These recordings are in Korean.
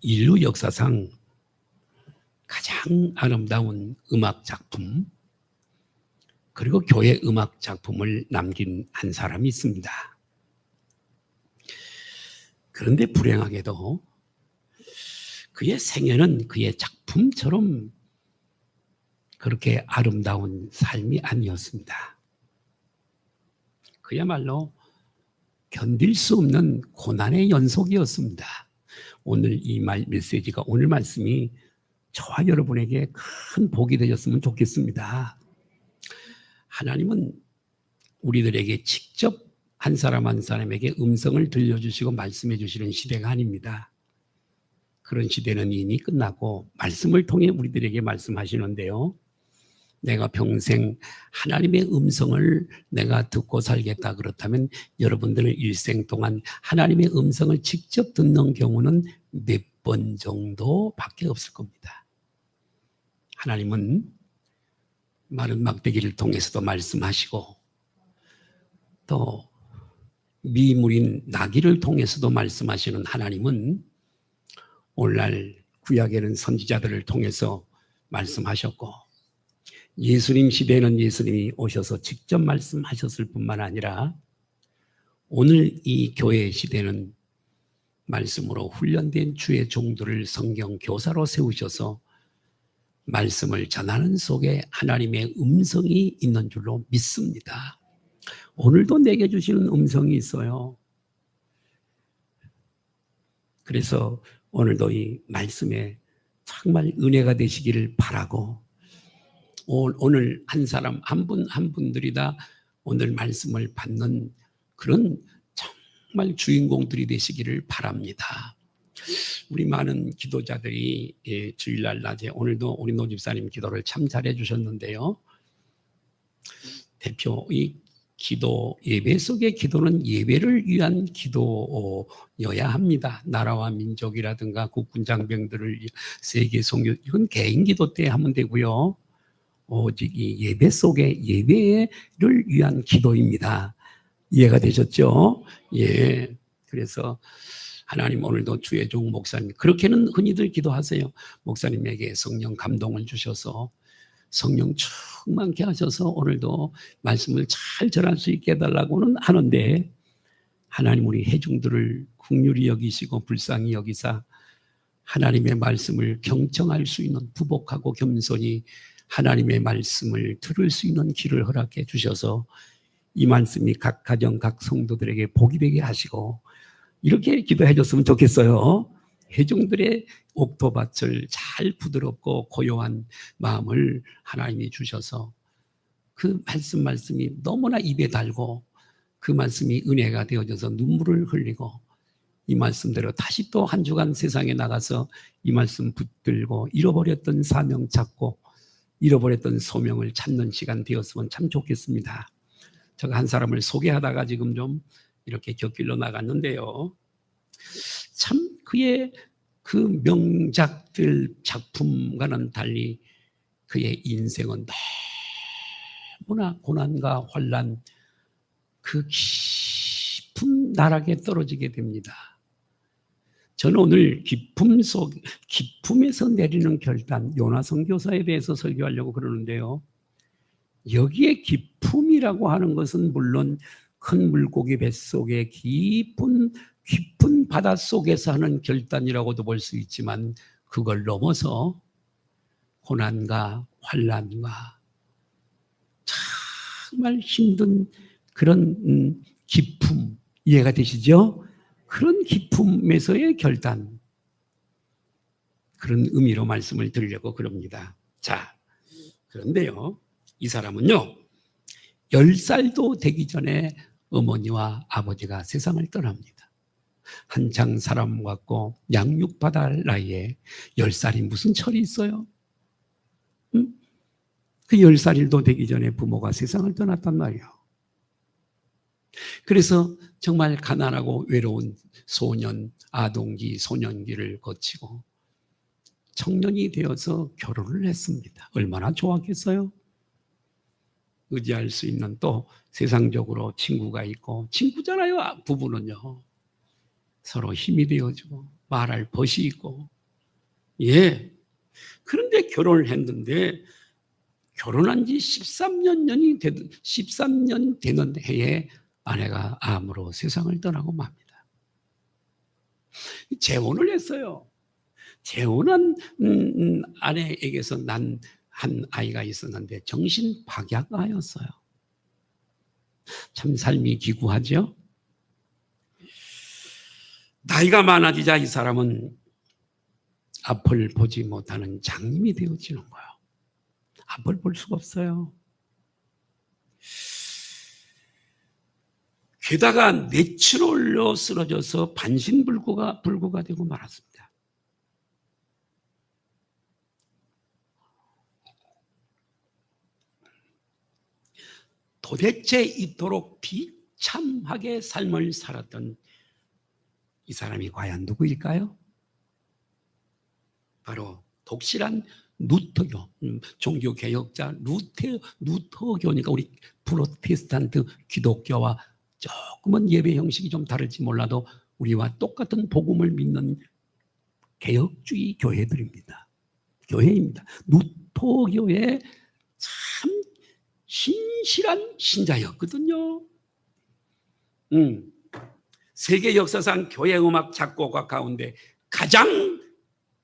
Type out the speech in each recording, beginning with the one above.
인류 역사상 가장 아름다운 음악 작품, 그리고 교회 음악 작품을 남긴 한 사람이 있습니다. 그런데 불행하게도 그의 생애는 그의 작품처럼 그렇게 아름다운 삶이 아니었습니다. 그야말로 견딜 수 없는 고난의 연속이었습니다. 오늘 이 메시지가, 오늘 말씀이 저와 여러분에게 큰 복이 되셨으면 좋겠습니다. 하나님은 우리들에게 직접 한 사람 한 사람에게 음성을 들려주시고 말씀해 주시는 시대가 아닙니다. 그런 시대는 이미 끝나고 말씀을 통해 우리들에게 말씀하시는데요. 내가 평생 하나님의 음성을 내가 듣고 살겠다 그렇다면 여러분들의 일생 동안 하나님의 음성을 직접 듣는 경우는 몇 번 정도밖에 없을 겁니다. 하나님은 마른 막대기를 통해서도 말씀하시고 또 미물인 나귀를 통해서도 말씀하시는 하나님은 오늘날 구약에는 선지자들을 통해서 말씀하셨고 예수님 시대에는 예수님이 오셔서 직접 말씀하셨을 뿐만 아니라 오늘 이 교회 시대는 말씀으로 훈련된 주의 종들을 성경 교사로 세우셔서 말씀을 전하는 속에 하나님의 음성이 있는 줄로 믿습니다. 오늘도 내게 주시는 음성이 있어요. 그래서 오늘도 이 말씀에 정말 은혜가 되시기를 바라고 오늘 한 사람 한 분 한 분들이 다 오늘 말씀을 받는 그런 정말 주인공들이 되시기를 바랍니다. 우리 많은 기도자들이 주일날 낮에 오늘도 우리 노 집사님 기도를 참 잘해 주셨는데요. 대표 이 기도, 예배 속의 기도는 예배를 위한 기도여야 합니다. 나라와 민족이라든가 국군 장병들을 세계 선교, 이건 개인 기도 때 하면 되고요. 오직 이 예배 속의 예배를 위한 기도입니다. 이해가 되셨죠? 예. 그래서 하나님 오늘도 주의 종 목사님, 그렇게는 흔히들 기도하세요. 목사님에게 성령 감동을 주셔서 성령 충만케 하셔서 오늘도 말씀을 잘 전할 수 있게 해달라고는 하는데 하나님 우리 회중들을 긍휼히 여기시고 불쌍히 여기사 하나님의 말씀을 경청할 수 있는 부복하고 겸손히 하나님의 말씀을 들을 수 있는 길을 허락해 주셔서 이 말씀이 각 가정 각 성도들에게 복이 되게 하시고 이렇게 기도해 줬으면 좋겠어요. 회중들의 옥토밭을 잘 부드럽고 고요한 마음을 하나님이 주셔서 그 말씀이 너무나 입에 달고 그 말씀이 은혜가 되어져서 눈물을 흘리고 이 말씀대로 다시 또 한 주간 세상에 나가서 이 말씀 붙들고 잃어버렸던 사명 찾고 잃어버렸던 소명을 찾는 시간 되었으면 참 좋겠습니다. 제가 한 사람을 소개하다가 지금 좀 이렇게 곁길로 나갔는데요. 참 그의 그 명작들 작품과는 달리 그의 인생은 너무나 고난과 환난 그 깊은 나락에 떨어지게 됩니다. 저는 오늘 기쁨에서 내리는 결단, 요나 선교사에 대해서 설교하려고 그러는데요. 여기에 기쁨이라고 하는 것은 물론 큰 물고기 뱃속에 깊은 바닷속에서 하는 결단이라고도 볼 수 있지만 그걸 넘어서 고난과 환난과 정말 힘든 그런 기쁨, 이해가 되시죠? 그런 기쁨에서의 결단, 그런 의미로 말씀을 드리려고 그럽니다. 자, 그런데요, 이 사람은요 10살도 되기 전에 어머니와 아버지가 세상을 떠납니다. 한창 사람 같고 양육받아 할 나이에 10살이 무슨 철이 있어요? 그 10살도 되기 전에 부모가 세상을 떠났단 말이에요. 그래서 정말 가난하고 외로운 소년, 아동기, 소년기를 거치고 청년이 되어서 결혼을 했습니다. 얼마나 좋았겠어요? 의지할 수 있는 또 세상적으로 친구가 있고, 친구잖아요, 부부는요. 서로 힘이 되어주고 말할 벗이 있고 예. 그런데 결혼을 했는데 결혼한 지 13년 되는 해에 아내가 암으로 세상을 떠나고 맙니다. 재혼을 했어요. 재혼한 아내에게서 난 한 아이가 있었는데 정신박약아였어요. 참 삶이 기구하죠. 나이가 많아지자 이 사람은 앞을 보지 못하는 장님이 되어지는 거예요. 앞을 볼 수가 없어요. 게다가 뇌출혈로 쓰러져서 반신불구가 되고 말았습니다. 도대체 이토록 비참하게 삶을 살았던 이 사람이 과연 누구일까요? 바로 독실한 루터교, 종교개혁자 루터교니까 우리 프로테스탄트 기독교와 조금은 예배 형식이 좀 다를지 몰라도 우리와 똑같은 복음을 믿는 개혁주의 교회들입니다. 교회입니다. 루터교의 참 신실한 신자였거든요. 세계 역사상 교회 음악 작곡가 가운데 가장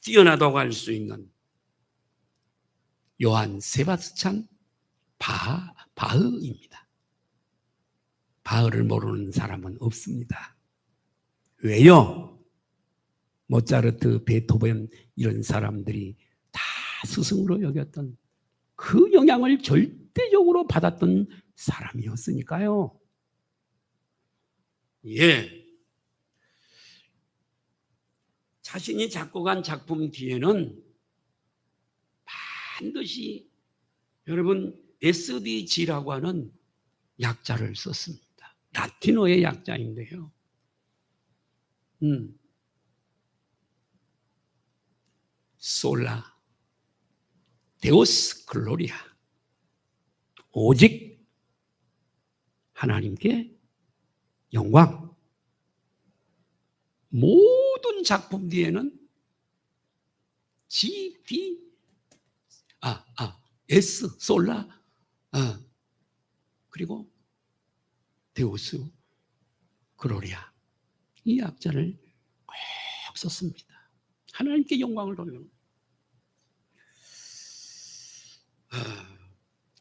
뛰어나다고 할 수 있는 요한 세바스찬 바흐입니다. 바흐를 모르는 사람은 없습니다. 왜요? 모차르트, 베토벤 이런 사람들이 다 스승으로 여겼던 그 영향을 절대적으로 받았던 사람이었으니까요. 예. 자신이 작곡한 작품 뒤에는 반드시 여러분 SDG라고 하는 약자를 썼습니다. 라틴어의 약자인데요. 솔라 데오스 글로리아, 오직 하나님께 영광. 모든 작품 뒤에는 S 솔라 그리고 데오스 글로리아, 이 약자를 꼭 썼습니다. 하나님께 영광을 돌리는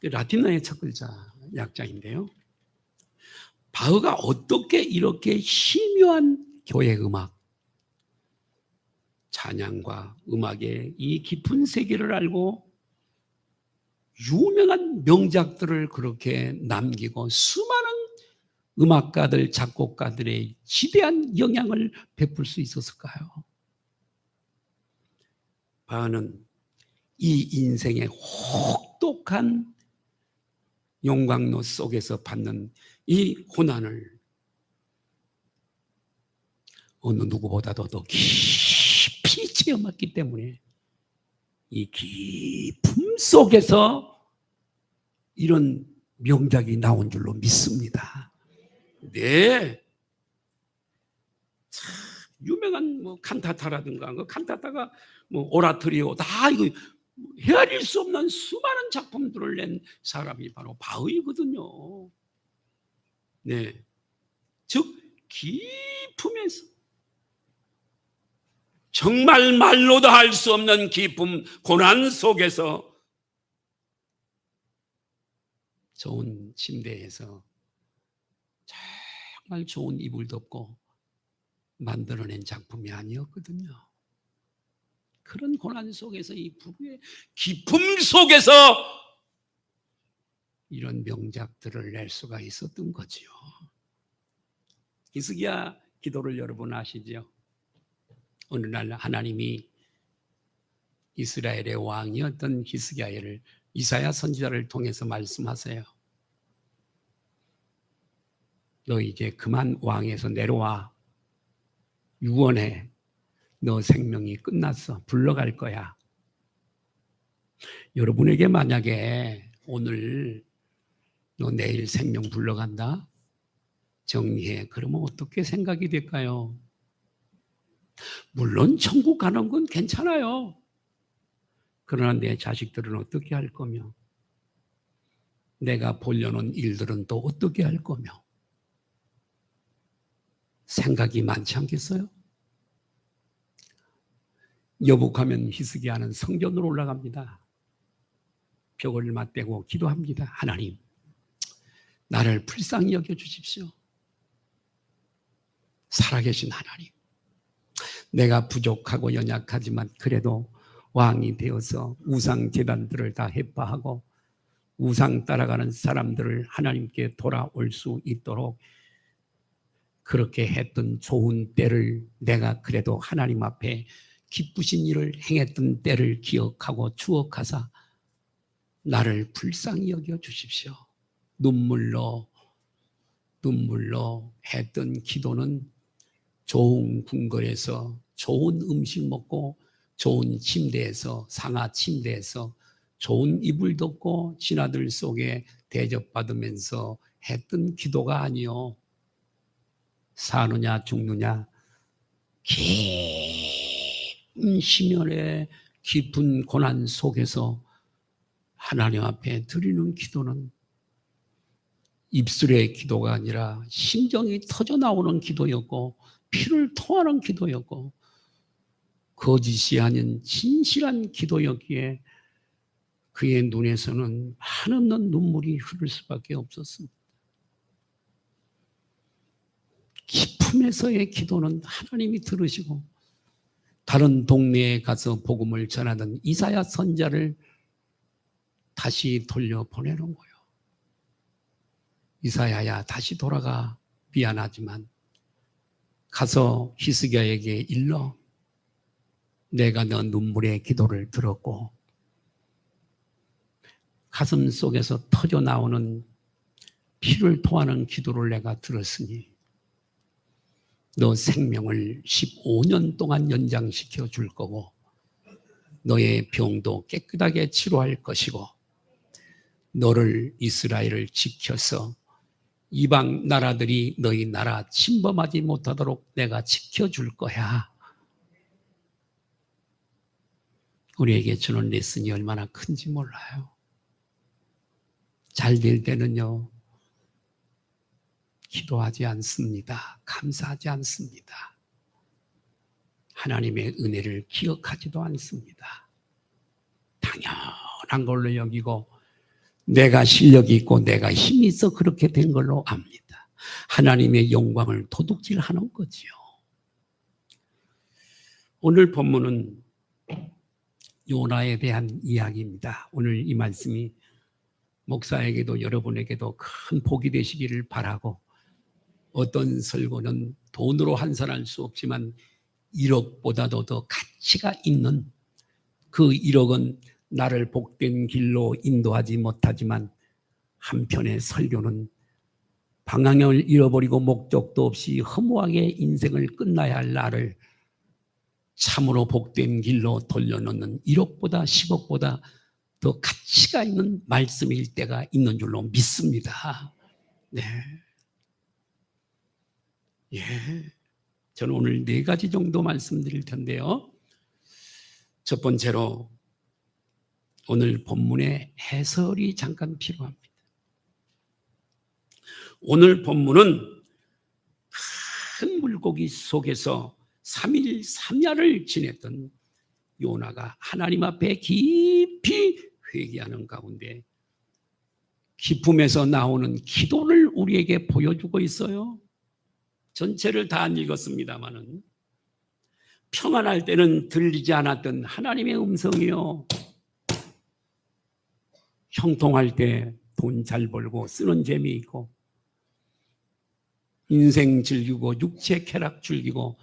라틴어의 첫 글자 약자인데요. 바흐가 어떻게 이렇게 희묘한 교회 음악, 찬양과 음악의 이 깊은 세계를 알고 유명한 명작들을 그렇게 남기고 수많은 음악가들, 작곡가들의 지대한 영향을 베풀 수 있었을까요? 바흐는 이 인생의 혹독한 용광로 속에서 받는 이 고난을 어느 누구보다도 더 깊이 체험했기 때문에 이 깊음 속에서 이런 명작이 나온 줄로 믿습니다. 네. 참 유명한 칸타타라든가 그 칸타타가 오라토리오 다 이거 헤아릴 수 없는 수많은 작품들을 낸 사람이 바로 바흐이거든요. 네. 즉 깊음에서 정말 말로도 할 수 없는 깊음, 고난 속에서 좋은 침대에서 정말 좋은 이불 덮고 만들어낸 작품이 아니었거든요. 그런 고난 속에서 이 불의 깊음 속에서 이런 명작들을 낼 수가 있었던 거지요. 히스기야 기도를 여러분 아시죠? 어느 날 하나님이 이스라엘의 왕이었던 히스기야를 이사야 선지자를 통해서 말씀하세요. 너 이제 그만 왕에서 내려와. 유언해. 너 생명이 끝났어. 불러갈 거야. 여러분에게 만약에 오늘 너 내일 생명 불러간다? 정리해. 그러면 어떻게 생각이 될까요? 물론 천국 가는 건 괜찮아요. 그러나 내 자식들은 어떻게 할 거며, 내가 보려는 일들은 또 어떻게 할 거며, 생각이 많지 않겠어요? 여복하면 히스기야는 성전으로 올라갑니다. 벽을 맞대고 기도합니다. 하나님, 나를 불쌍히 여겨주십시오. 살아계신 하나님, 내가 부족하고 연약하지만 그래도 왕이 되어서 우상 제단들을 다 해파하고 우상 따라가는 사람들을 하나님께 돌아올 수 있도록 그렇게 했던 좋은 때를, 내가 그래도 하나님 앞에 기쁘신 일을 행했던 때를 기억하고 추억하사 나를 불쌍히 여겨 주십시오. 눈물로 했던 기도는 좋은 궁궐에서 좋은 음식 먹고 좋은 침대에서, 상하 침대에서 좋은 이불 덮고 신하들 속에 대접받으면서 했던 기도가 아니요, 사느냐 죽느냐 깊은 심연의 깊은 고난 속에서 하나님 앞에 드리는 기도는 입술의 기도가 아니라 심정이 터져 나오는 기도였고 피를 토하는 기도였고 거짓이 아닌 진실한 기도였기에 그의 눈에서는 한없는 눈물이 흐를 수밖에 없었습니다. 기쁨에서의 기도는 하나님이 들으시고 다른 동네에 가서 복음을 전하던 이사야 선지자를 다시 돌려보내는 거예요. 이사야야, 다시 돌아가. 미안하지만 가서 히스기야에게 일러. 내가 너 눈물의 기도를 들었고 가슴 속에서 터져 나오는 피를 토하는 기도를 내가 들었으니 너 생명을 15년 동안 연장시켜 줄 거고 너의 병도 깨끗하게 치료할 것이고 너를, 이스라엘을 지켜서 이방 나라들이 너희 나라 침범하지 못하도록 내가 지켜줄 거야. 우리에게 주는 레슨이 얼마나 큰지 몰라요. 잘 될 때는요, 기도하지 않습니다. 감사하지 않습니다. 하나님의 은혜를 기억하지도 않습니다. 당연한 걸로 여기고 내가 실력이 있고 내가 힘이 있어 그렇게 된 걸로 압니다. 하나님의 영광을 도둑질하는 거지요. 오늘 본문은 요나에 대한 이야기입니다. 오늘 이 말씀이 목사에게도 여러분에게도 큰 복이 되시기를 바라고, 어떤 설교는 돈으로 환산할 수 없지만 1억보다도 더 가치가 있는 그 1억은 나를 복된 길로 인도하지 못하지만 한편의 설교는 방향을 잃어버리고 목적도 없이 허무하게 인생을 끝나야 할 나를 참으로 복된 길로 돌려놓는 1억보다 10억보다 더 가치가 있는 말씀일 때가 있는 줄로 믿습니다. 네. 예. 저는 오늘 4가지 정도 말씀드릴 텐데요. 첫 번째로 오늘 본문의 해설이 잠깐 필요합니다. 오늘 본문은 큰 물고기 속에서 3일 3야를 지냈던 요나가 하나님 앞에 깊이 회개하는 가운데 기쁨에서 나오는 기도를 우리에게 보여주고 있어요. 전체를 다 안 읽었습니다마는 평안할 때는 들리지 않았던 하나님의 음성이요, 형통할 때 돈 잘 벌고 쓰는 재미 있고 인생 즐기고 육체 쾌락 즐기고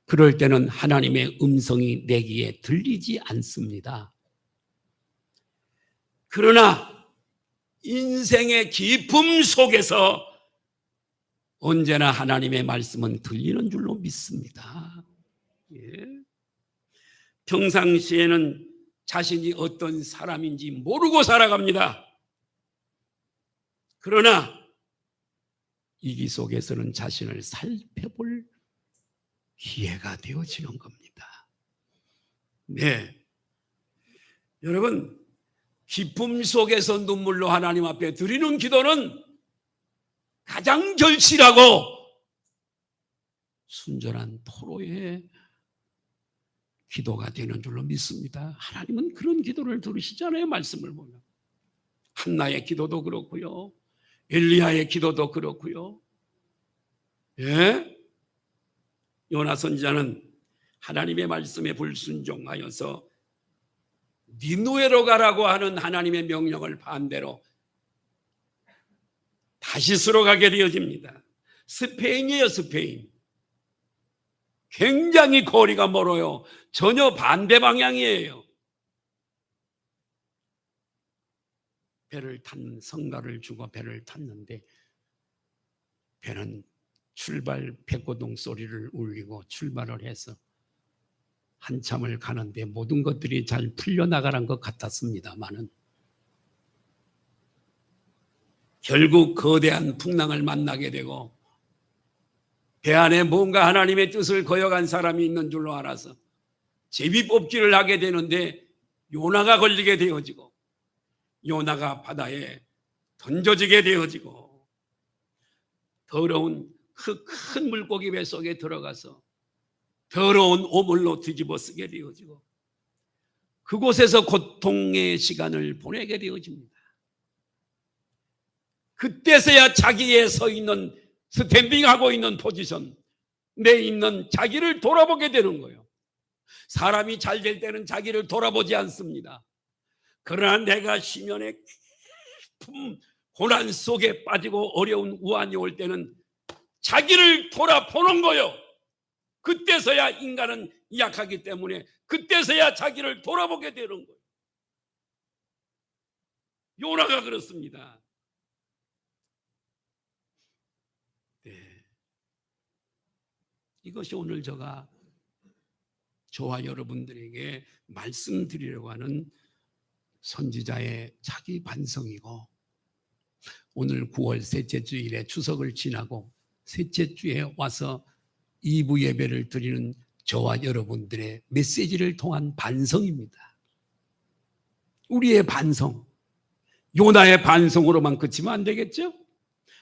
그럴 때는 하나님의 음성이 내 귀에 들리지 않습니다. 그러나 인생의 기쁨 속에서 언제나 하나님의 말씀은 들리는 줄로 믿습니다. 예. 평상시에는 자신이 어떤 사람인지 모르고 살아갑니다. 그러나 위기 속에서는 자신을 살펴볼 기회가 되어지는 겁니다. 네. 여러분, 기쁨 속에서 눈물로 하나님 앞에 드리는 기도는 가장 절실하고 순전한 토로의 기도가 되는 줄로 믿습니다. 하나님은 그런 기도를 들으시잖아요. 말씀을 보면 한나의 기도도 그렇고요, 엘리야의 기도도 그렇고요. 예? 요나 선지자는 하나님의 말씀에 불순종하여서 니누에로 가라고 하는 하나님의 명령을 반대로 다시스로 가게 되어집니다. 스페인이에요, 스페인. 굉장히 거리가 멀어요. 전혀 반대 방향이에요. 배를 탄 성가를 주고 배를 탔는데 배는 출발 백고동 소리를 울리고 출발을 해서 한참을 가는데 모든 것들이 잘 풀려나가는 것 같았습니다마는 결국 거대한 풍랑을 만나게 되고 배 안에 뭔가 하나님의 뜻을 거역한 사람이 있는 줄로 알아서 제비뽑기를 하게 되는데 요나가 걸리게 되어지고 요나가 바다에 던져지게 되어지고 더러운 그 큰 물고기 배 속에 들어가서 더러운 오물로 뒤집어 쓰게 되어지고 그곳에서 고통의 시간을 보내게 되어집니다. 그때서야 자기의 서 있는 스탠딩하고 있는 포지션, 내 있는 자기를 돌아보게 되는 거예요. 사람이 잘 될 때는 자기를 돌아보지 않습니다. 그러나 내가 심연의 깊은 고난 속에 빠지고 어려운 우환이 올 때는 자기를 돌아보는 거예요. 그때서야 인간은 약하기 때문에 그때서야 자기를 돌아보게 되는 거예요. 요나가 그렇습니다. 네. 이것이 오늘 저와 여러분들에게 말씀드리려고 하는 선지자의 자기 반성이고, 오늘 9월 셋째 주일에 추석을 지나고 셋째 주에 와서 2부 예배를 드리는 저와 여러분들의 메시지를 통한 반성입니다. 우리의 반성, 요나의 반성으로만 그치면 안 되겠죠?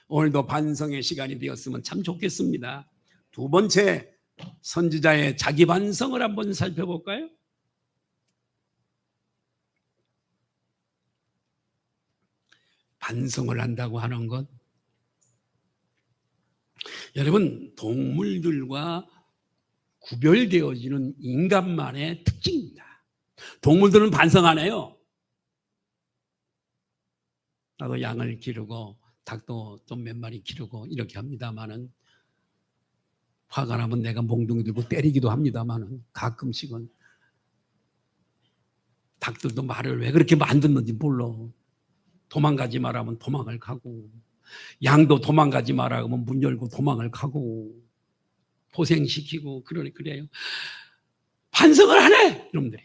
오늘도 반성의 시간이 되었으면 참 좋겠습니다. 두 번째, 선지자의 자기 반성을 한번 살펴볼까요? 반성을 한다고 하는 것, 여러분, 동물들과 구별되어지는 인간만의 특징입니다. 동물들은 반성 안 해요. 나도 양을 기르고 닭도 좀 몇 마리 기르고 이렇게 합니다마는, 화가 나면 내가 몽둥이 들고 때리기도 합니다마는, 가끔씩은 닭들도 말을 왜 그렇게 만드는지 몰라. 도망가지 말라면 도망을 가고, 양도 도망가지 말라고 하면 문 열고 도망을 가고, 고생시키고 그래요. 반성을 안 해, 이놈들이.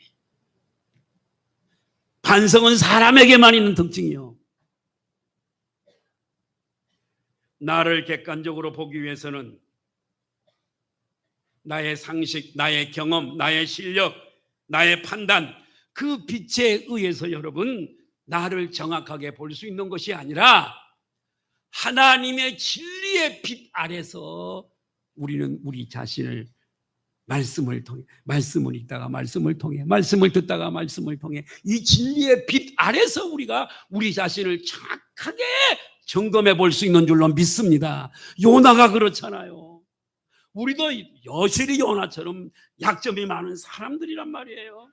반성은 사람에게만 있는 특징이요. 나를 객관적으로 보기 위해서는 나의 상식, 나의 경험, 나의 실력, 나의 판단, 그 빛에 의해서 여러분, 나를 정확하게 볼 수 있는 것이 아니라 하나님의 진리의 빛 아래서 우리는 우리 자신을 말씀을 통해, 말씀을 읽다가 말씀을 통해, 말씀을 듣다가 말씀을 통해, 이 진리의 빛 아래서 우리가 우리 자신을 정확하게 점검해 볼 수 있는 줄로 믿습니다. 요나가 그렇잖아요. 우리도 여실히 요나처럼 약점이 많은 사람들이란 말이에요.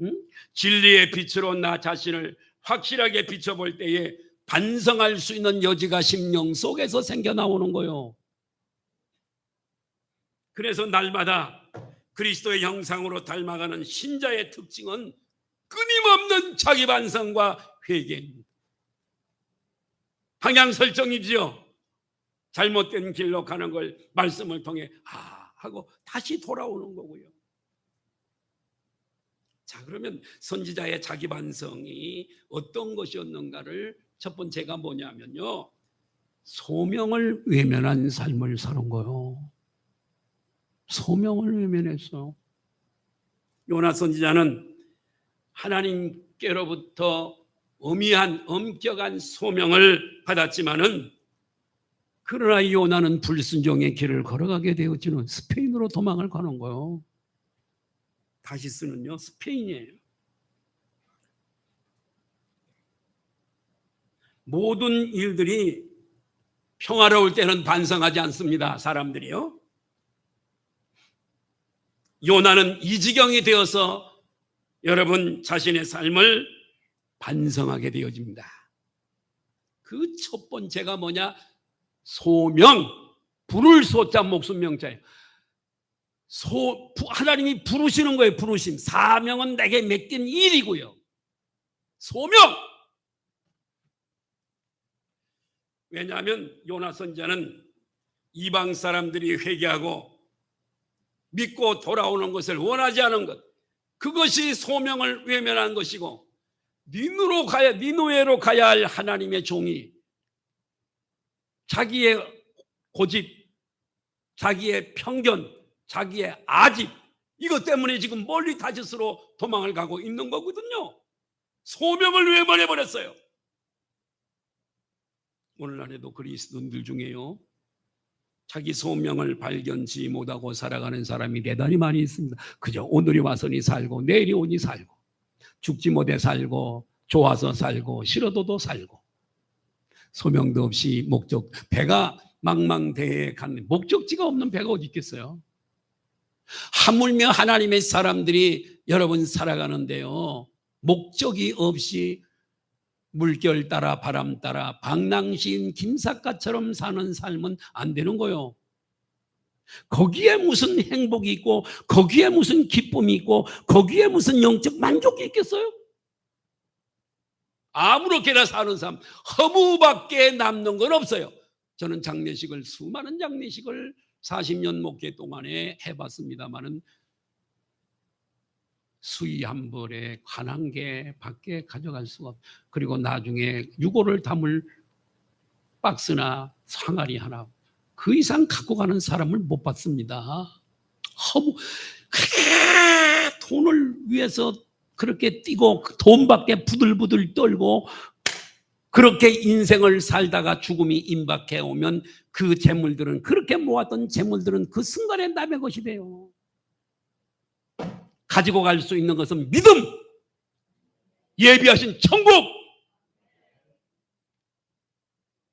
응? 진리의 빛으로 나 자신을 확실하게 비춰볼 때에 반성할 수 있는 여지가 심령 속에서 생겨나오는 거예요. 그래서 날마다 그리스도의 형상으로 닮아가는 신자의 특징은 끊임없는 자기 반성과 회개입니다. 방향 설정이지요. 잘못된 길로 가는 걸 말씀을 통해 하고 다시 돌아오는 거고요. 자, 그러면 선지자의 자기 반성이 어떤 것이었는가를 첫 번째가 뭐냐면요, 소명을 외면한 삶을 사는 거예요. 소명을 외면했어. 요나 선지자는 하나님께로부터 엄미한 엄격한 소명을 받았지만은 그러나 요나는 불순종의 길을 걸어가게 되었지는 스페인으로 도망을 가는 거예요. 다시스는요 스페인이에요. 모든 일들이 평화로울 때는 반성하지 않습니다. 사람들이요. 요나는 이 지경이 되어서 여러분 자신의 삶을 반성하게 되어집니다. 그 첫 번째가 뭐냐? 소명, 부를 소자 목숨 명자예요. 하나님이 부르시는 거예요. 부르심. 사명은 내게 맡긴 일이고요. 소명. 왜냐하면 요나 선지자는 이방 사람들이 회개하고 믿고 돌아오는 것을 원하지 않은 것, 그것이 소명을 외면한 것이고, 니누에로 가야 할 하나님의 종이 자기의 고집, 자기의 편견, 자기의 아집, 이것 때문에 지금 멀리 다시스로 도망을 가고 있는 거거든요. 소명을 외면해버렸어요. 오늘날에도 그리스도인들 중에요, 자기 소명을 발견치 못하고 살아가는 사람이 대단히 많이 있습니다. 그저 오늘이 와서니 살고 내일이 오니 살고, 죽지 못해 살고, 좋아서 살고, 싫어도도 살고, 소명도 없이 배가 망망대해에 간 목적지가 없는 배가 어디 있겠어요? 하물며 하나님의 사람들이 여러분 살아가는데요, 목적이 없이 물결 따라 바람 따라 방랑시인 김삿갓처럼 사는 삶은 안 되는 거예요. 거기에 무슨 행복이 있고, 거기에 무슨 기쁨이 있고, 거기에 무슨 영적 만족이 있겠어요? 아무렇게나 사는 삶, 허무밖에 남는 건 없어요. 저는 수많은 장례식을 40년 목회 동안에 해봤습니다마는 수의 한 벌에 관 한 개 밖에 가져갈 수가 없어요. 그리고 나중에 유골을 담을 박스나 상아리 하나, 그 이상 갖고 가는 사람을 못 봤습니다. 돈을 위해서 그렇게 뛰고 돈밖에 부들부들 떨고 그렇게 인생을 살다가 죽음이 임박해 오면 그 재물들은, 그렇게 모았던 재물들은 그 순간에 남의 것이 돼요. 가지고 갈 수 있는 것은 믿음, 예비하신 천국,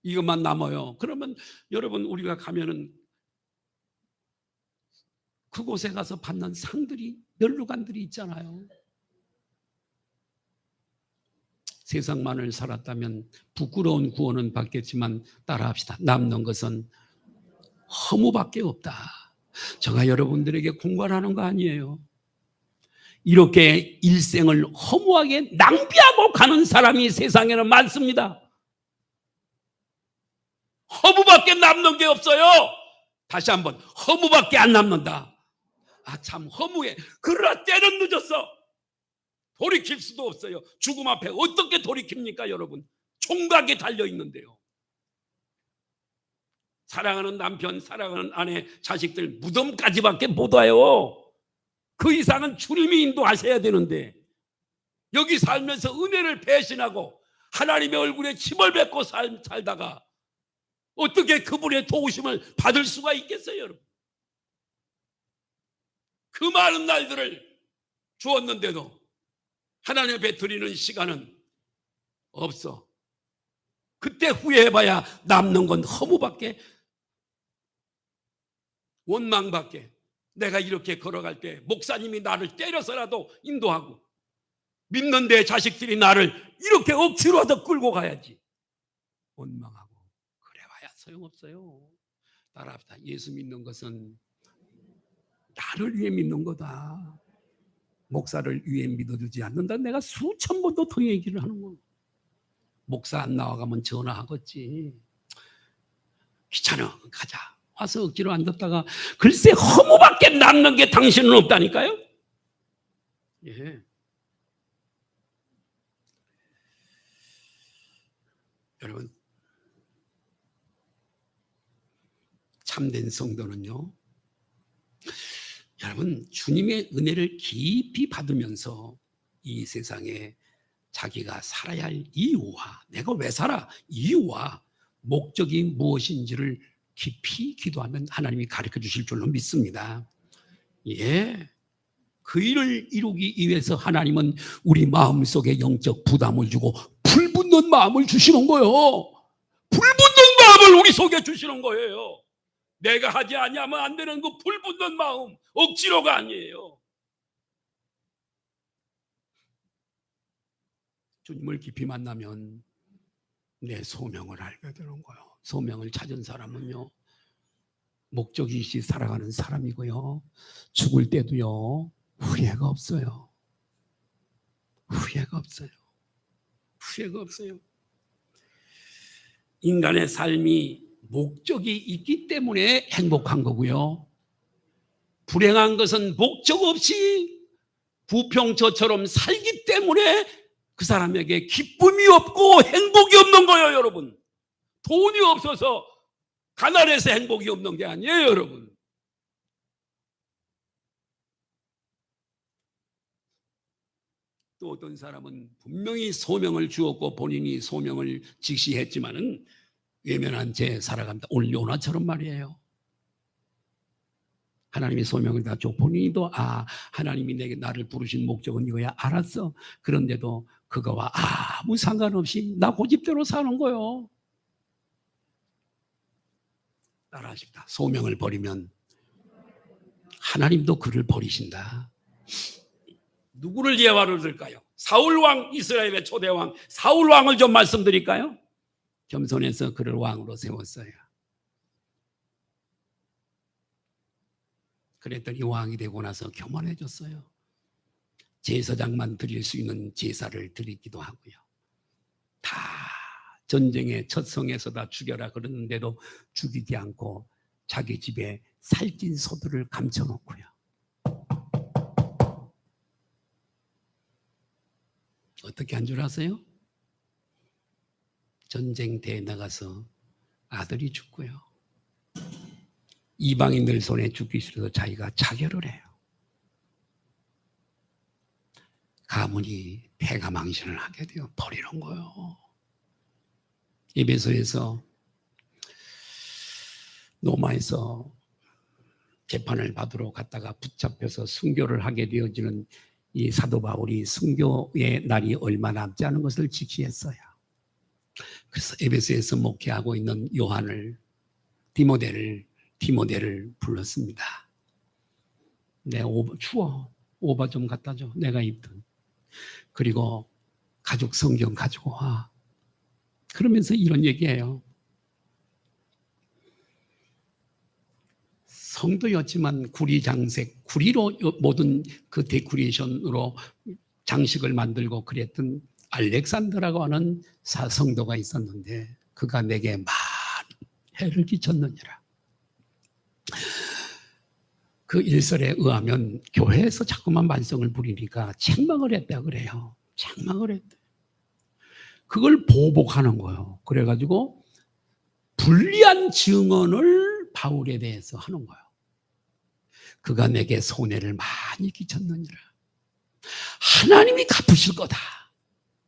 이것만 남아요. 그러면 여러분, 우리가 가면은 그곳에 가서 받는 상들이, 면류관들이 있잖아요. 세상만을 살았다면 부끄러운 구원은 받겠지만 따라합시다. 남는 것은 허무밖에 없다. 제가 여러분들에게 공갈하는 거 아니에요. 이렇게 일생을 허무하게 낭비하고 가는 사람이 세상에는 많습니다. 허무밖에 남는 게 없어요. 다시 한번, 허무밖에 안 남는다. 참 허무해. 그러나 때는 늦었어. 돌이킬 수도 없어요. 죽음 앞에 어떻게 돌이킵니까, 여러분? 총각에 달려있는데요. 사랑하는 남편, 사랑하는 아내, 자식들 무덤까지밖에 못 와요. 그 이상은 주님이 인도하셔야 되는데, 여기 살면서 은혜를 배신하고 하나님의 얼굴에 침을 뱉고 살다가 어떻게 그분의 도우심을 받을 수가 있겠어요, 여러분? 그 많은 날들을 주었는데도 하나님 앞에 드리는 시간은 없어. 그때 후회해봐야 남는 건 허무밖에, 원망밖에. 내가 이렇게 걸어갈 때 목사님이 나를 때려서라도 인도하고, 믿는 내 자식들이 나를 이렇게 억지로라도 끌고 가야지. 원망하고 그래봐야 소용없어요. 따라합시다. 예수 믿는 것은 나를 위해 믿는 거다. 목사를 위해 믿어주지 않는다. 내가 수천 번도 더 얘기를 하는 거야. 목사 안 나와가면 전화하겠지. 귀찮아, 가자. 와서 억지로 앉았다가 글쎄 허무밖에 남는 게 당신은 없다니까요. 예. 여러분, 참된 성도는요, 여러분, 주님의 은혜를 깊이 받으면서 이 세상에 자기가 살아야 할 이유와 내가 왜 살아? 이유와 목적이 무엇인지를 깊이 기도하면 하나님이 가르쳐 주실 줄로 믿습니다. 예. 그 일을 이루기 위해서 하나님은 우리 마음속에 영적 부담을 주고 불붙는 마음을 주시는 거예요. 불붙는 마음을 우리 속에 주시는 거예요. 내가 하지 아니하면 안 되는 그 불붙는 마음, 억지로가 아니에요. 주님을 깊이 만나면 내 소명을 알게 되는 거예요. 소명을 찾은 사람은요, 목적이시 살아가는 사람이고요, 죽을 때도요 후회가 없어요. 후회가 없어요. 후회가 없어요. 인간의 삶이 목적이 있기 때문에 행복한 거고요, 불행한 것은 목적 없이 부평저처럼 살기 때문에 그 사람에게 기쁨이 없고 행복이 없는 거예요. 여러분, 돈이 없어서 가난해서 행복이 없는 게 아니에요. 여러분, 또 어떤 사람은 분명히 소명을 주었고 본인이 소명을 직시했지만은 외면한 채 살아간다. 오늘 요나처럼 말이에요. 하나님이 소명을 다 줘. 본인도 하나님이 내게 나를 부르신 목적은 이거야, 알았어. 그런데도 그거와 아무 상관없이 나 고집대로 사는 거요. 따라하십니다. 소명을 버리면 하나님도 그를 버리신다. 누구를 예화로 들까요? 사울왕, 이스라엘의 초대왕 사울왕을 좀 말씀드릴까요? 겸손해서 그를 왕으로 세웠어요. 그랬더니 왕이 되고 나서 교만해졌어요. 제사장만 드릴 수 있는 제사를 드리기도 하고요, 다 전쟁의 첫 성에서 다 죽여라 그러는데도 죽이지 않고 자기 집에 살찐 소들을 감춰놓고요, 어떻게 한 줄 아세요? 전쟁터에 나가서 아들이 죽고요, 이방인들 손에 죽기 싫어서 자기가 자결을 해요. 가문이 패가망신을 하게 돼요. 버리는 거예요. 에베소에서 로마에서 재판을 받으러 갔다가 붙잡혀서 순교를 하게 되어지는 이 사도 바울이 순교의 날이 얼마 남지 않은 것을 직시했어요. 그래서 에베소에서 목회하고 있는 요한을, 디모데를 불렀습니다. 내 추워, 오바 좀 갖다 줘, 내가 입던. 그리고 가족 성경 가지고 와. 그러면서 이런 얘기해요. 성도였지만 구리장색, 구리로 모든 그 데코레이션으로 장식을 만들고 그랬던 알렉산더라고 하는 성도가 있었는데 그가 내게 많은 해를 끼쳤느니라. 그 일설에 의하면 교회에서 자꾸만 만성을 부리니까 책망을 했다 그래요. 책망을 했대. 그걸 보복하는 거예요. 그래가지고 불리한 증언을 바울에 대해서 하는 거예요. 그가 내게 손해를 많이 끼쳤느니라. 하나님이 갚으실 거다.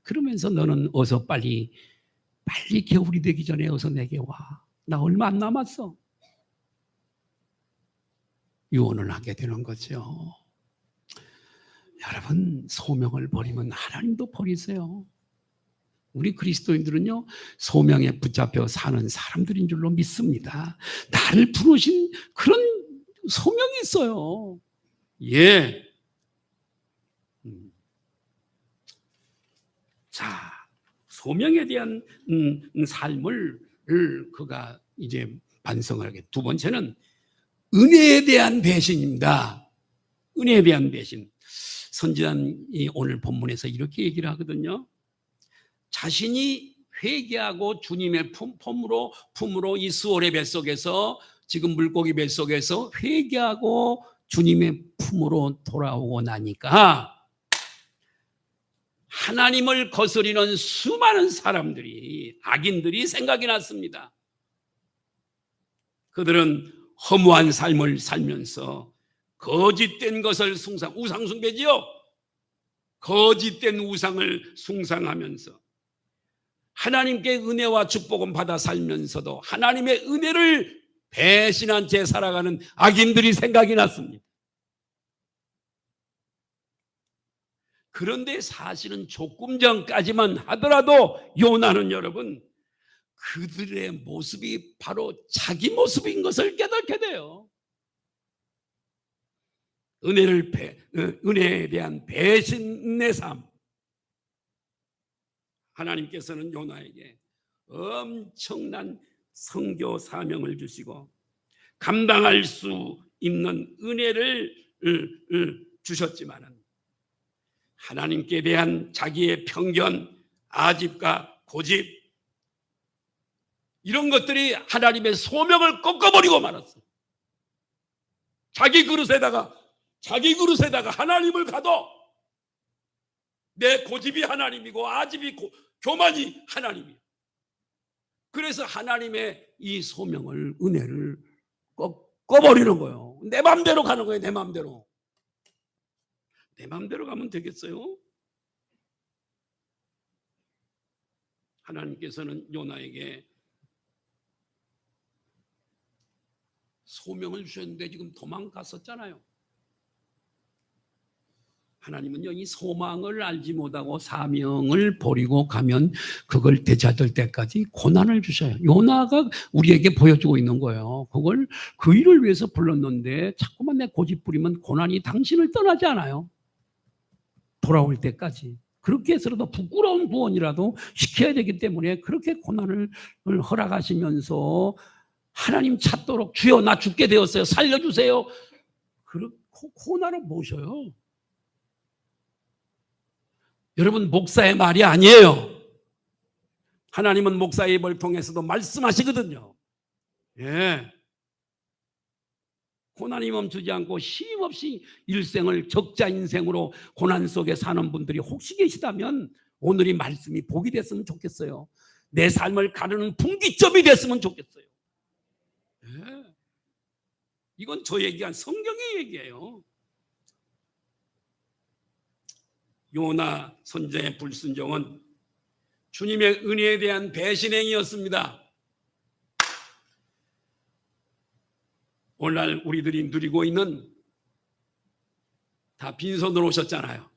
그러면서 너는 어서 빨리 겨울이 되기 전에 어서 내게 와. 나 얼마 안 남았어. 유언을 하게 되는 거죠. 여러분, 소명을 버리면 하나님도 버리세요. 우리 그리스도인들은요, 소명에 붙잡혀 사는 사람들인 줄로 믿습니다. 나를 부르신 그런 소명이 있어요. 예. 자, 소명에 대한 삶을 그가 이제 반성을 하게. 두 번째는 은혜에 대한 배신입니다. 은혜에 대한 배신. 선지자는 오늘 본문에서 이렇게 얘기를 하거든요. 자신이 회개하고 주님의 품으로 이 수월의 뱃속에서, 지금 물고기 뱃속에서 회개하고 주님의 품으로 돌아오고 나니까 하나님을 거스리는 수많은 사람들이, 악인들이 생각이 났습니다. 그들은 허무한 삶을 살면서 거짓된 것을 우상숭배지요. 거짓된 우상을 숭상하면서 하나님께 은혜와 축복은 받아 살면서도 하나님의 은혜를 배신한 채 살아가는 악인들이 생각이 났습니다. 그런데 사실은 조금 전까지만 하더라도 요나는 여러분 그들의 모습이 바로 자기 모습인 것을 깨닫게 돼요. 은혜에 대한 배신의 삶. 하나님께서는 요나에게 엄청난 선교 사명을 주시고 감당할 수 있는 은혜를 주셨지만은 하나님께 대한 자기의 편견, 아집과 고집 이런 것들이 하나님의 소명을 꺾어버리고 말았어요. 자기 그릇에다가 하나님을 가도 내 고집이 하나님이고 아집이 교만이 하나님이에요. 그래서 하나님의 이 소명을 은혜를 꺾어버리는 거예요. 내 마음대로 가는 거예요. 내 마음대로 가면 되겠어요? 하나님께서는 요나에게 소명을 주셨는데 지금 도망갔었잖아요. 하나님은요, 이 소망을 알지 못하고 사명을 버리고 가면 그걸 되찾을 때까지 고난을 주셔요. 요나가 우리에게 보여주고 있는 거예요. 그걸 그 일을 위해서 불렀는데 자꾸만 내 고집 부리면 고난이 당신을 떠나지 않아요. 돌아올 때까지. 그렇게 해서라도 부끄러운 구원이라도 시켜야 되기 때문에 그렇게 고난을 허락하시면서 하나님 찾도록 주여 나 죽게 되었어요. 살려주세요. 고난을 모셔요. 여러분 목사의 말이 아니에요. 하나님은 목사의 입을 통해서도 말씀하시거든요. 예. 고난이 멈추지 않고 쉼없이 일생을 적자 인생으로 고난 속에 사는 분들이 혹시 계시다면 오늘 이 말씀이 복이 됐으면 좋겠어요. 내 삶을 가르는 분기점이 됐으면 좋겠어요. 예. 이건 저 얘기한 성경의 얘기예요. 요나 선지자의 불순종은 주님의 은혜에 대한 배신행위였습니다. 오늘날 우리들이 누리고 있는 다 빈손으로 오셨잖아요.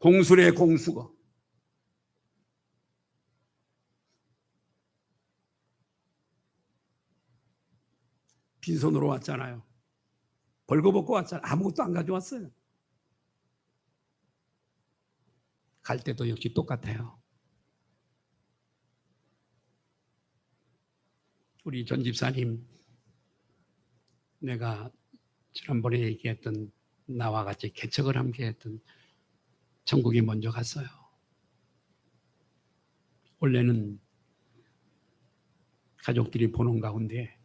공수래 공수거. 빈손으로 왔잖아요. 벌거벗고 왔잖아요. 아무것도 안 가져왔어요. 갈 때도 역시 똑같아요. 우리 전 집사님, 내가 지난번에 얘기했던 나와 같이 개척을 함께 했던 전국에 먼저 갔어요. 원래는 가족들이 보는 가운데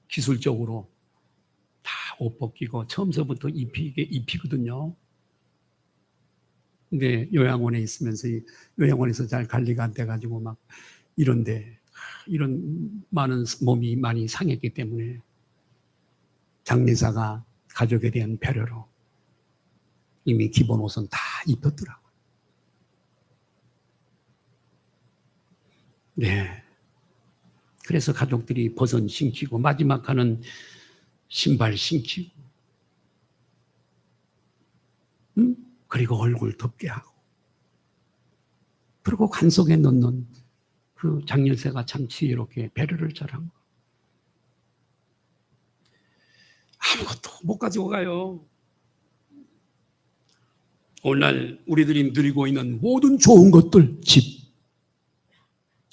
기술적으로 다 옷 벗기고 처음서부터 입히거든요. 근데 요양원에 있으면서 요양원에서 잘 관리가 안 돼가지고 막 이런데 이런 많은 몸이 많이 상했기 때문에 장례사가 가족에 대한 배려로 이미 기본 옷은 다 입혔더라고요. 네. 그래서 가족들이 버선 신기고 마지막 하는 신발 신기고 그리고 얼굴 덮게 하고 그리고 관 속에 넣는 그 장렬새가 참 지혜롭게 배려를 잘한 거. 아무것도 못 가지고 가요. 오늘날 우리들이 누리고 있는 모든 좋은 것들, 집,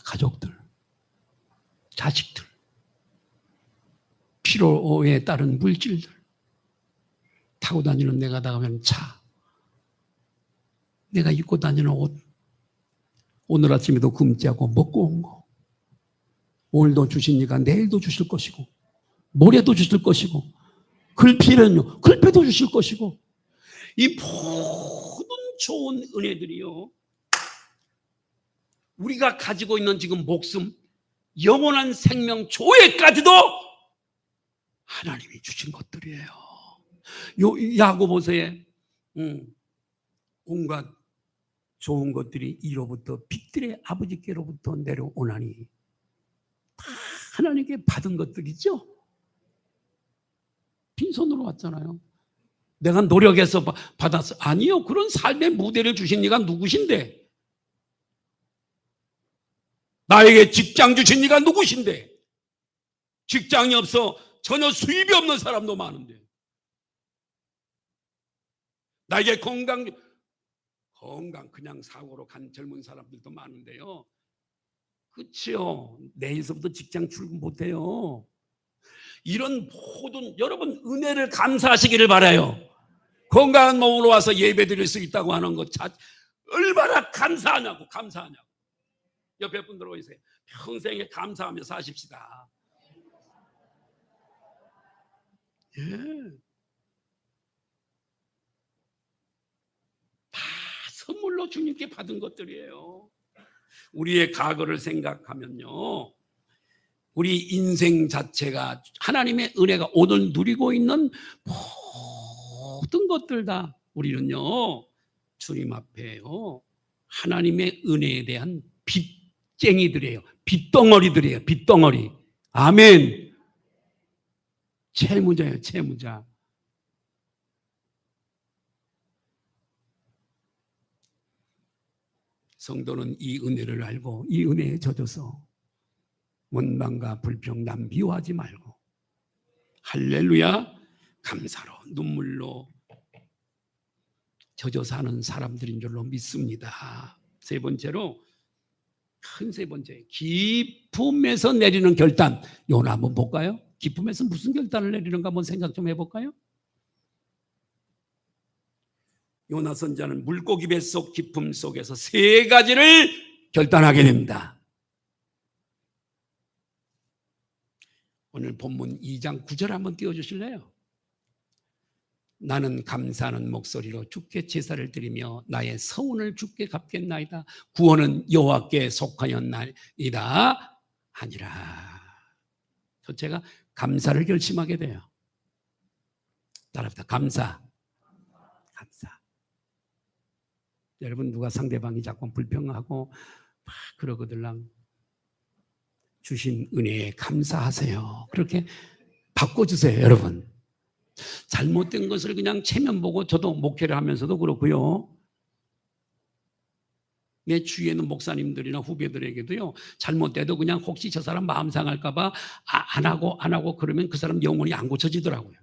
가족들, 자식들, 필요에 따른 물질들, 타고 다니는 내가 나가면 차, 내가 입고 다니는 옷, 오늘 아침에도 굶지하고 먹고 온 거, 오늘도 주시니까 내일도 주실 것이고 모레도 주실 것이고 글피는요 글패도 주실 것이고 이 모든 좋은 은혜들이요 우리가 가지고 있는 지금 목숨 영원한 생명 조회까지도 하나님이 주신 것들이에요. 야고보서에 온갖 좋은 것들이 이로부터 빛들의 아버지께로부터 내려오나니 다 하나님께 받은 것들이죠. 빈손으로 왔잖아요. 내가 노력해서 받았어. 아니요. 그런 삶의 무대를 주신 이가 누구신데? 나에게 직장 주신 이가 누구신데? 직장이 없어 전혀 수입이 없는 사람도 많은데. 나에게 건강 그냥 사고로 간 젊은 사람들도 많은데요. 그렇죠. 내일서부터 직장 출근 못해요. 이런 모든 여러분 은혜를 감사하시기를 바라요. 건강한 몸으로 와서 예배 드릴 수 있다고 하는 것 얼마나 감사하냐고. 옆에 분들 오세요. 평생에 감사하며 사십시다. 예. 다 선물로 주님께 받은 것들이에요. 우리의 과거를 생각하면요, 우리 인생 자체가 하나님의 은혜가 오늘 누리고 있는 모든 것들 다 우리는요, 주님 앞에요, 하나님의 은혜에 대한 빚쟁이들이에요. 빚덩어리들이에요. 빚덩어리. 아멘. 채무자예요. 채무자. 성도는 이 은혜를 알고 이 은혜에 젖어서 원망과 불평, 남 미워하지 말고 할렐루야, 감사로 눈물로 젖어 사는 사람들인 줄로 믿습니다. 세 번째로, 큰 세 번째, 기쁨에서 내리는 결단. 요나 한번 볼까요? 기쁨에서 무슨 결단을 내리는가 한번 생각 좀 해볼까요? 요나 선자는 물고기 뱃속 기쁨 속에서 세 가지를 결단하게 됩니다. 오늘 본문 2장 9절 한번 띄워주실래요? 나는 감사하는 목소리로 주께 제사를 드리며 나의 서운을 주께 갚겠나이다. 구원은 여호와께 속하였나이다 하니라. 첫째가 감사를 결심하게 돼요. 따라합시다. 감사. 여러분, 누가 상대방이 자꾸 불평하고 막 그러거들랑 주신 은혜에 감사하세요. 그렇게 바꿔주세요. 여러분, 잘못된 것을 그냥 체면 보고, 저도 목회를 하면서도 그렇고요, 내 주위에 있는 목사님들이나 후배들에게도요, 잘못돼도 그냥 혹시 저 사람 마음 상할까 봐 안 하고 그러면 그 사람 영혼이 안 고쳐지더라고요.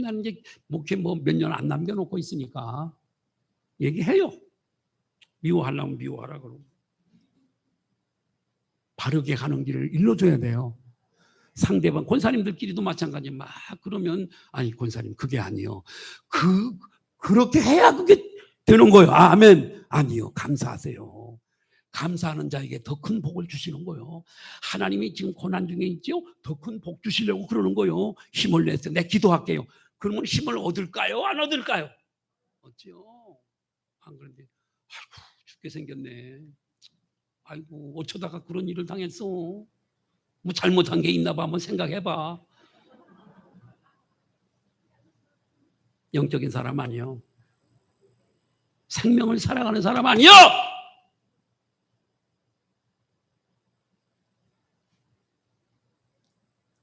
나는 이제 목회 몇 년 안 남겨놓고 있으니까 얘기해요. 미워하려면 미워하라 그러고. 바르게 가는 길을 일러줘야 돼요. 상대방, 권사님들끼리도 마찬가지예요. 막 그러면, 아니 권사님 그게 아니요, 그렇게 해야 그게 되는 거예요. 아멘. 아니요, 감사하세요. 감사하는 자에게 더 큰 복을 주시는 거예요. 하나님이 지금 고난 중에 있죠? 더 큰 복 주시려고 그러는 거예요. 힘을 내서 내가 기도할게요. 그러면 힘을 얻을까요? 안 얻을까요? 얻죠. 안 그런데 아이고 죽게 생겼네. 아이고 어쩌다가 그런 일을 당했어. 뭐 잘못한 게 있나 봐. 한번 생각해봐. 영적인 사람 아니요. 생명을 살아가는 사람 아니요.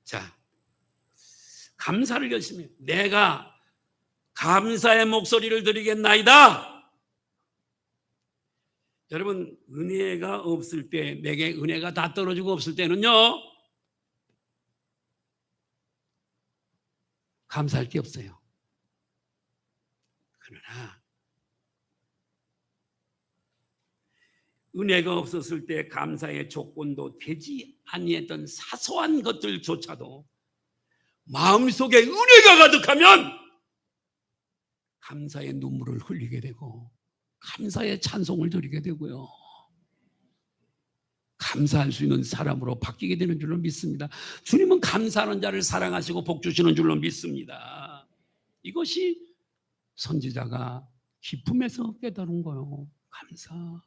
자, 감사를 열심히 해요. 내가 감사의 목소리를 드리겠나이다. 여러분, 은혜가 없을 때, 내게 은혜가 다 떨어지고 없을 때는요, 감사할 게 없어요. 그러나 은혜가 없었을 때 감사의 조건도 되지 아니했던 사소한 것들조차도 마음속에 은혜가 가득하면 감사의 눈물을 흘리게 되고 감사의 찬송을 드리게 되고요, 감사할 수 있는 사람으로 바뀌게 되는 줄로 믿습니다. 주님은 감사하는 자를 사랑하시고 복 주시는 줄로 믿습니다. 이것이 선지자가 기쁨에서 깨달은 거예요. 감사.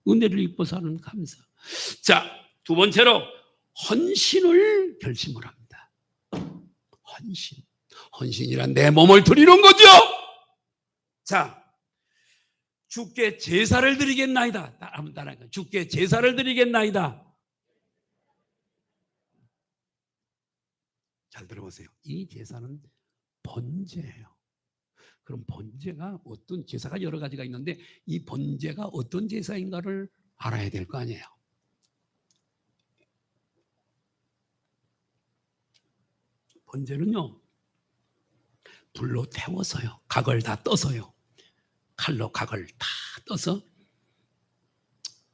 은혜를 입고 사는 감사. 자, 두 번째로 헌신을 결심을 합니다. 헌신이란 내 몸을 드리는 거죠. 자, 주께 제사를 드리겠나이다. 한번 따라할까요? 주께 제사를 드리겠나이다. 잘 들어보세요. 이 제사는 번제예요. 그럼 번제가 어떤 제사가 여러 가지가 있는데 이 번제가 어떤 제사인가를 알아야 될 거 아니에요. 번제는요, 불로 태워서요, 각을 다 떠서요, 칼로 각을 다 떠서,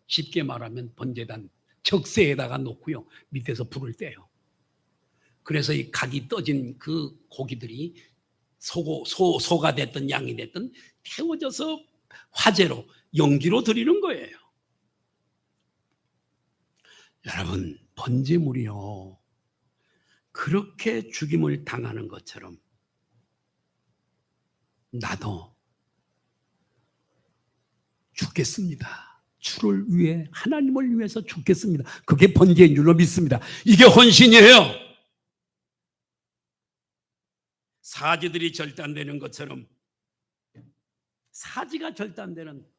쉽게 말하면 번제단 적세에다가 놓고요, 밑에서 불을 떼요. 그래서 이 각이 떠진 그 고기들이 소가 됐든 양이 됐든 태워져서 화제로, 연기로 드리는 거예요. 여러분, 번제물이요, 그렇게 죽임을 당하는 것처럼 나도 죽겠습니다. 주를 위해, 하나님을 위해서 죽겠습니다. 그게 번제인 줄로 믿습니다. 이게 헌신이에요. 사지들이 절단되는 것처럼 사지가 절단되는,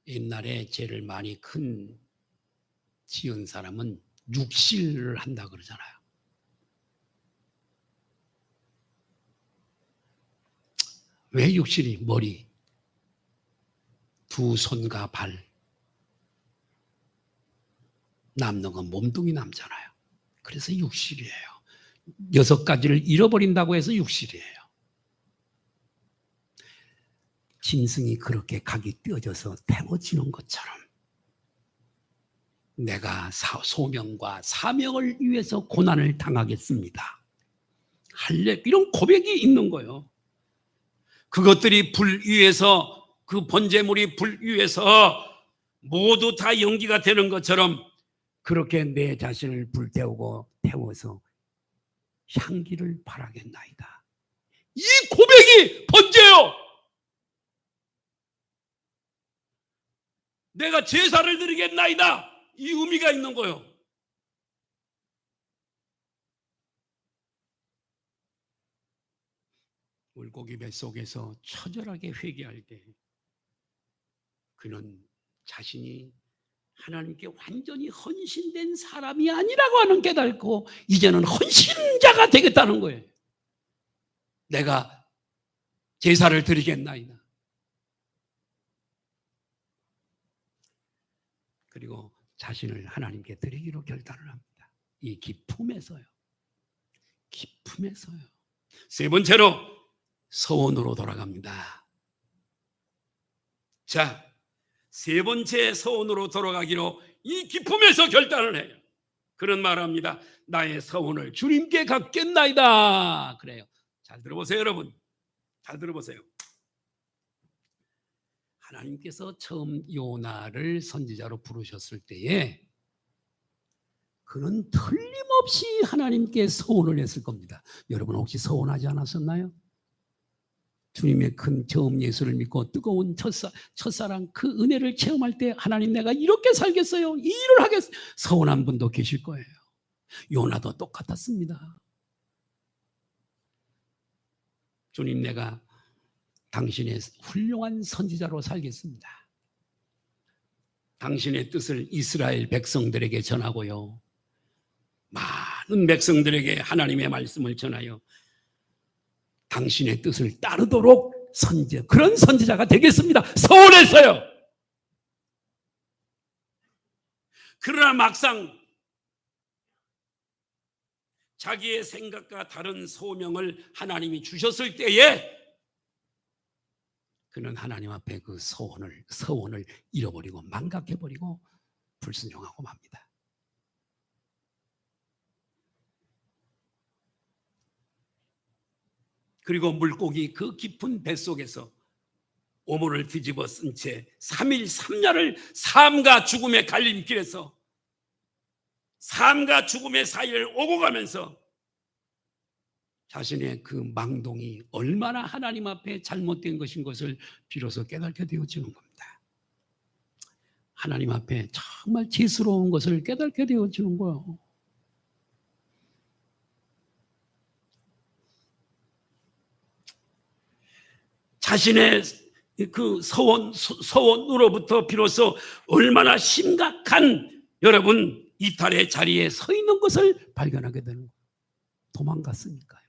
옛날에 죄를 많이 큰 지은 사람은 육실을 한다 그러잖아요. 왜 육실이? 머리, 두 손과 발, 남는 건 몸뚱이 남잖아요. 그래서 육실이에요. 6가지를 잃어버린다고 해서 육실이에요. 짐승이 그렇게 각이 떼어져서 태워지는 것처럼 내가 소명과 사명을 위해서 고난을 당하겠습니다. 할래, 이런 고백이 있는 거예요. 그것들이 불 위에서, 그 번제물이 불 위에서 모두 다 연기가 되는 것처럼 그렇게 내 자신을 불태우고 태워서 향기를 바라겠나이다. 이 고백이 번제요. 내가 제사를 드리겠나이다. 이 의미가 있는 거예요. 물고기 뱃속에서 처절하게 회개할 때 그는 자신이 하나님께 완전히 헌신된 사람이 아니라고 하는 깨닫고 이제는 헌신자가 되겠다는 거예요. 내가 제사를 드리겠나이다. 그리고 자신을 하나님께 드리기로 결단을 합니다. 이 기쁨에서요. 기쁨에서요. 세 번째로 서원으로 돌아갑니다. 자, 세 번째 서원으로 돌아가기로 이 기쁨에서 결단을 해요. 그런 말합니다. 나의 서원을 주님께 갚겠나이다. 그래요. 잘 들어보세요, 여러분. 잘 들어보세요. 하나님께서 처음 요나를 선지자로 부르셨을 때에 그는 틀림없이 하나님께 서원을 했을 겁니다. 여러분 혹시 서원하지 않았었나요? 주님의 큰 처음 예수를 믿고 뜨거운 첫사랑 그 은혜를 체험할 때 하나님 내가 이렇게 살겠어요. 이 일을 하겠어요. 서원한 분도 계실 거예요. 요나도 똑같았습니다. 주님 내가 당신의 훌륭한 선지자로 살겠습니다. 당신의 뜻을 이스라엘 백성들에게 전하고요. 많은 백성들에게 하나님의 말씀을 전하여 당신의 뜻을 따르도록 그런 선지자가 되겠습니다. 서원했어요. 그러나 막상 자기의 생각과 다른 소명을 하나님이 주셨을 때에 그는 하나님 앞에 그 서원을 잃어버리고 망각해버리고 불순종하고 맙니다. 그리고 물고기 그 깊은 뱃속에서 오물을 뒤집어 쓴 채 3일 3야를 삶과 죽음의 갈림길에서 삶과 죽음의 사이를 오고 가면서 자신의 그 망동이 얼마나 하나님 앞에 잘못된 것인 것을 비로소 깨닫게 되어지는 겁니다. 하나님 앞에 정말 죄스러운 것을 깨닫게 되어지는 거예요. 자신의 그 서원으로부터 비로소 얼마나 심각한 여러분 이탈의 자리에 서 있는 것을 발견하게 되는 거예요. 도망갔으니까요.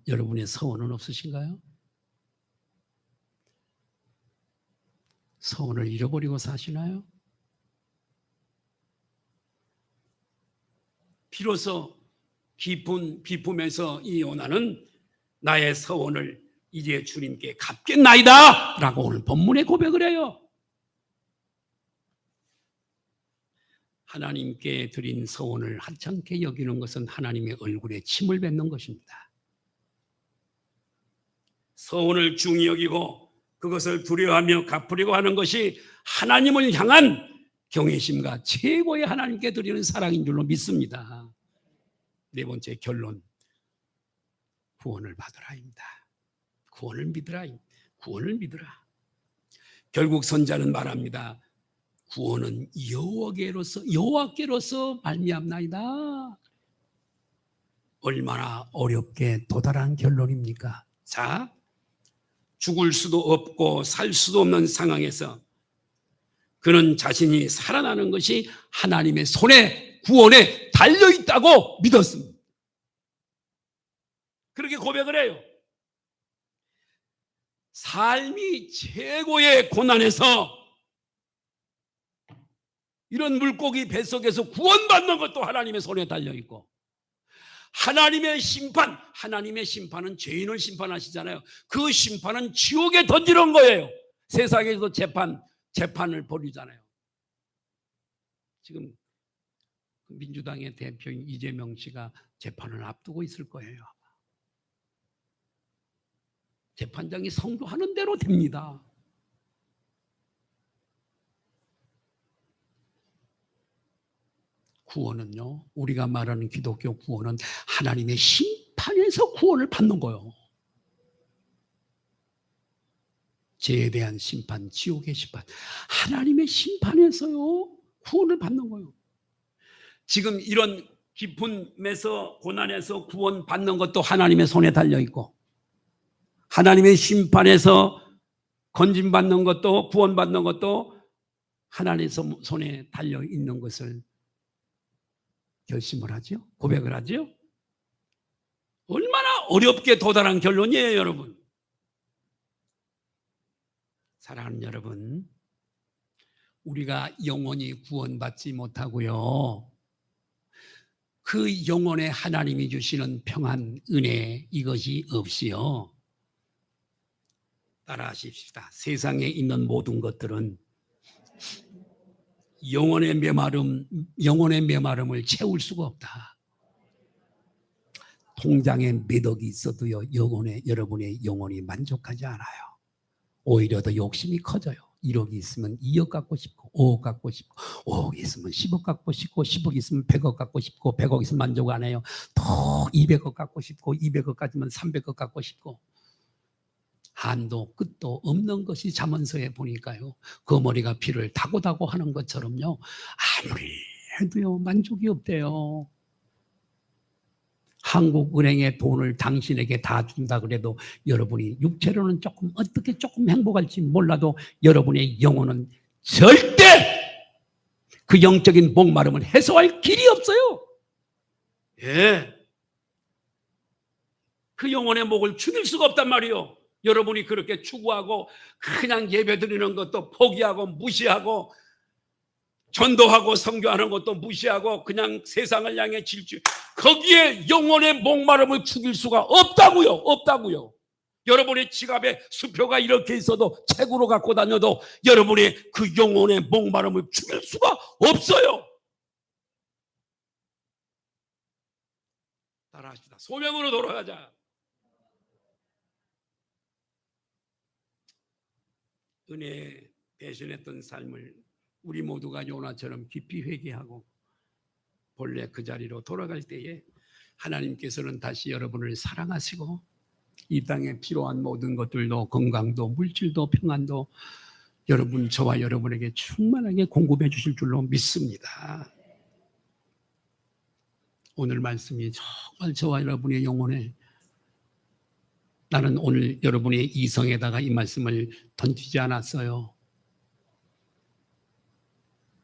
여러분의 서원은 없으신가요? 서원을 잃어버리고 사시나요? 비로소 깊은 비품에서 이 요나는 나의 서원을 이제 주님께 갚겠나이다 라고 오늘 본문에 고백을 해요. 하나님께 드린 서원을 하찮게 여기는 것은 하나님의 얼굴에 침을 뱉는 것입니다. 서원을 중히 여기고 그것을 두려워하며 갚으려고 하는 것이 하나님을 향한 경외심과 최고의 하나님께 드리는 사랑인 줄로 믿습니다. 네 번째 결론, 구원을 받으라입니다. 구원을 믿으라. 구원을 믿으라. 결국 선자는 말합니다. 구원은 여호와께로서 말미암나이다. 얼마나 어렵게 도달한 결론입니까? 자, 죽을 수도 없고 살 수도 없는 상황에서 그는 자신이 살아나는 것이 하나님의 손에 구원에 달려있다고 믿었습니다. 그렇게 고백을 해요. 삶이 최고의 고난에서 이런 물고기 뱃속에서 구원받는 것도 하나님의 손에 달려있고, 하나님의 심판은 죄인을 심판하시잖아요. 그 심판은 지옥에 던지는 거예요. 세상에서도 재판을 벌이잖아요. 지금 민주당의 대표인 이재명 씨가 재판을 앞두고 있을 거예요. 재판장이 성도하는 대로 됩니다. 구원은요, 우리가 말하는 기독교 구원은 하나님의 심판에서 구원을 받는 거예요. 죄에 대한 심판, 지옥의 심판, 하나님의 심판에서요 구원을 받는 거예요. 지금 이런 깊음에서 고난에서 구원받는 것도 하나님의 손에 달려있고, 하나님의 심판에서 건진받는 것도 구원받는 것도 하나님의 손에 달려있는 것을 결심을 하죠. 고백을 하죠. 얼마나 어렵게 도달한 결론이에요, 여러분. 사랑하는 여러분, 우리가 영원히 구원받지 못하고요, 그 영혼에 하나님이 주시는 평안, 은혜, 이것이 없이요, 따라하십시다. 세상에 있는 모든 것들은 영혼의 메마름을 채울 수가 없다. 통장에 몇 억이 있어도요, 여러분의 영혼이 만족하지 않아요. 오히려 더 욕심이 커져요. 1억이 있으면 2억 갖고 싶고, 5억 갖고 싶고, 5억 있으면 10억 갖고 싶고, 10억 있으면 100억 갖고 싶고, 100억 있으면 만족 안 해요. 더 200억 갖고 싶고, 200억 가지면 300억 갖고 싶고, 한도 끝도 없는 것이 잠언서에 보니까요, 거머리가 피를 다고 하는 것처럼요, 아무리 해도요 만족이 없대요. 한국은행에 돈을 당신에게 다 준다 그래도 여러분이 육체로는 어떻게 조금 행복할지 몰라도 여러분의 영혼은 절대 그 영적인 목마름을 해소할 길이 없어요. 예. 그 영혼의 목을 죽일 수가 없단 말이에요. 여러분이 그렇게 추구하고 그냥 예배드리는 것도 포기하고 무시하고, 전도하고 선교하는 것도 무시하고 그냥 세상을 향해 질주, 거기에 영혼의 목마름을 죽일 수가 없다고요. 여러분의 지갑에 수표가 이렇게 있어도, 책으로 갖고 다녀도 여러분의 그 영혼의 목마름을 죽일 수가 없어요. 따라합시다. 소명으로 돌아가자. 은혜에 배신했던 삶을 우리 모두가 요나처럼 깊이 회개하고 본래 그 자리로 돌아갈 때에 하나님께서는 다시 여러분을 사랑하시고 이 땅에 필요한 모든 것들도, 건강도, 물질도, 평안도 저와 여러분에게 충만하게 공급해 주실 줄로 믿습니다. 오늘 말씀이 정말 저와 여러분의 영혼에, 나는 오늘 여러분의 이성에다가 이 말씀을 던지지 않았어요.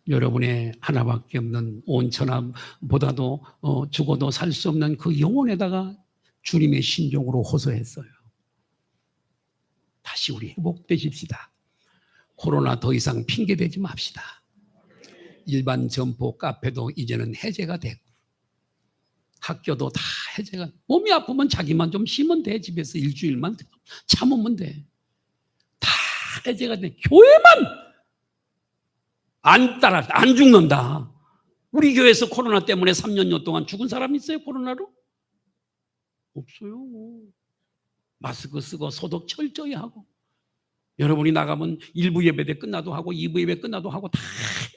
여러분의 하나밖에 없는 온 천하보다도 죽어도 살 수 없는 그 영혼에다가 주님의 신종으로 호소했어요. 다시 우리 회복되십시다. 코로나 더 이상 핑계대지 맙시다. 일반 점포, 카페도 이제는 해제가 되고, 학교도 다 해제가, 몸이 아프면 자기만 좀 쉬면 돼. 집에서 일주일만 참으면 돼. 다 해제가 돼. 교회만 안 죽는다. 우리 교회에서 코로나 때문에 3년여 동안 죽은 사람 있어요? 코로나로? 없어요. 마스크 쓰고 소독 철저히 하고, 여러분이 나가면 1부 예배 때 끝나도 하고 2부 예배 끝나도 하고 다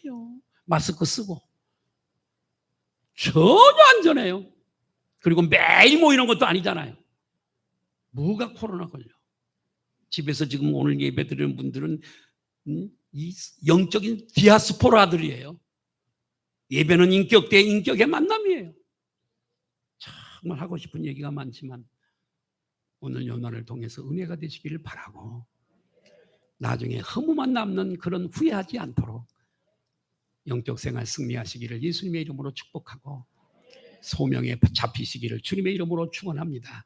해요. 마스크 쓰고. 전혀 안전해요. 그리고 매일 모이는 것도 아니잖아요. 뭐가 코로나 걸려. 집에서 지금 오늘 예배 드리는 분들은 이 영적인 디아스포라들이에요. 예배는 인격 대 인격의 만남이에요. 정말 하고 싶은 얘기가 많지만 오늘 연말을 통해서 은혜가 되시기를 바라고, 나중에 허무만 남는 그런 후회하지 않도록 영적 생활 승리하시기를 예수님의 이름으로 축복하고, 소명에 잡히시기를 주님의 이름으로 축원합니다.